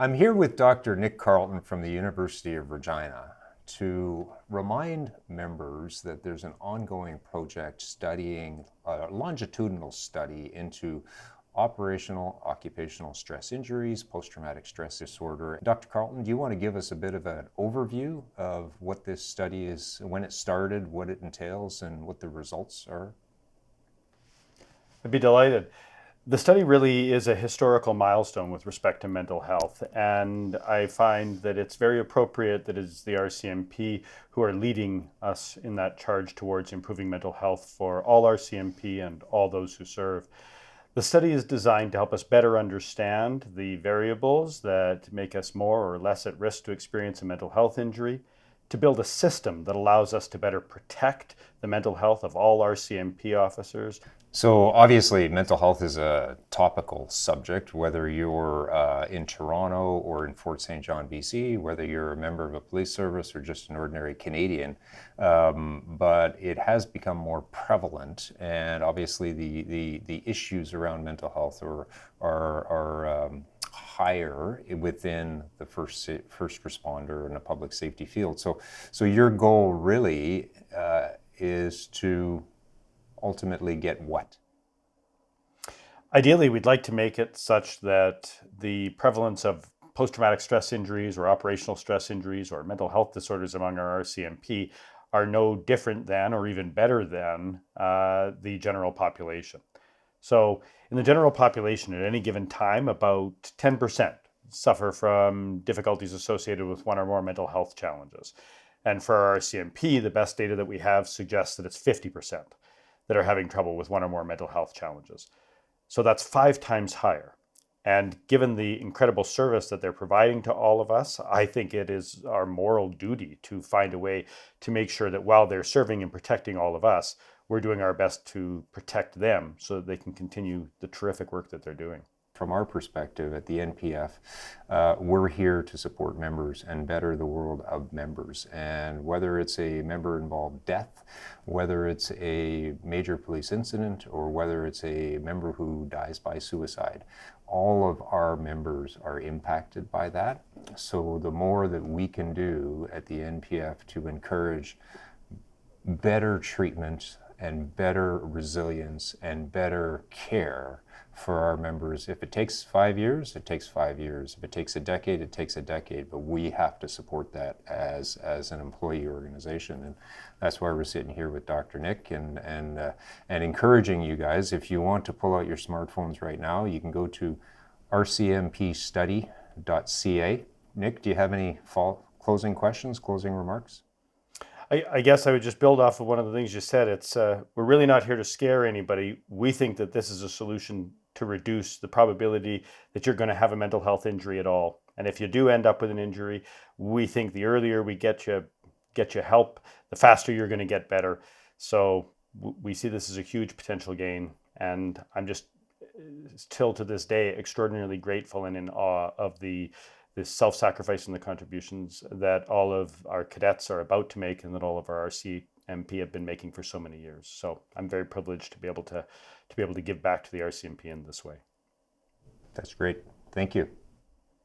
I'm here with Dr. Nick Carleton from the University of Regina to remind members that there's an ongoing project studying a longitudinal study into operational occupational stress injuries, post-traumatic stress disorder. Dr. Carleton, do you want to give us a bit of an overview of what this study is, when it started, what it entails, and what the results are? I'd be delighted. The study really is a historical milestone with respect to mental health, and I find that it's very appropriate that it's the RCMP who are leading us in that charge towards improving mental health for all RCMP and all those who serve. The study is designed to help us better understand the variables that make us more or less at risk to experience a mental health injury, to build a system that allows us to better protect the mental health of all RCMP officers. So obviously mental health is a topical subject, whether you're in Toronto or in Fort St. John, BC, whether you're a member of a police service or just an ordinary Canadian. But it has become more prevalent, and obviously the issues around mental health are higher within the first responder and the public safety field. So your goal really is to ultimately get what? Ideally, we'd like to make it such that the prevalence of post-traumatic stress injuries or operational stress injuries or mental health disorders among our RCMP are no different than or even better than the general population. So in the general population at any given time, about 10% suffer from difficulties associated with one or more mental health challenges. And for our RCMP, the best data that we have suggests that it's 50% that are having trouble with one or more mental health challenges. So that's 5 times higher. And given the incredible service that they're providing to all of us, I think it is our moral duty to find a way to make sure that while they're serving and protecting all of us, we're doing our best to protect them so that they can continue the terrific work that they're doing. From our perspective at the NPF, we're here to support members and better the world of members. And whether it's a member-involved death, whether it's a major police incident, or whether it's a member who dies by suicide, all of our members are impacted by that. So the more that we can do at the NPF to encourage better treatment and better resilience and better care for our members. If it takes 5 years, it takes 5 years. If it takes a decade, it takes a decade. But we have to support that as an employee organization, and that's why we're sitting here with Dr. Nick and encouraging you guys. If you want to pull out your smartphones right now, you can go to rcmpstudy.ca. Nick, do you have any closing questions, closing remarks? I guess I would just build off of one of the things you said. It's we're really not here to scare anybody. We think that this is a solution to reduce the probability that you're going to have a mental health injury at all. And if you do end up with an injury, we think the earlier we get you help, the faster you're going to get better. So we see this as a huge potential gain. And I'm just still to this day extraordinarily grateful and in awe of the self-sacrifice and the contributions that all of our cadets are about to make and that all of our RCMP have been making for so many years. So I'm very privileged to be able to give back to the RCMP in this way. That's great. Thank you.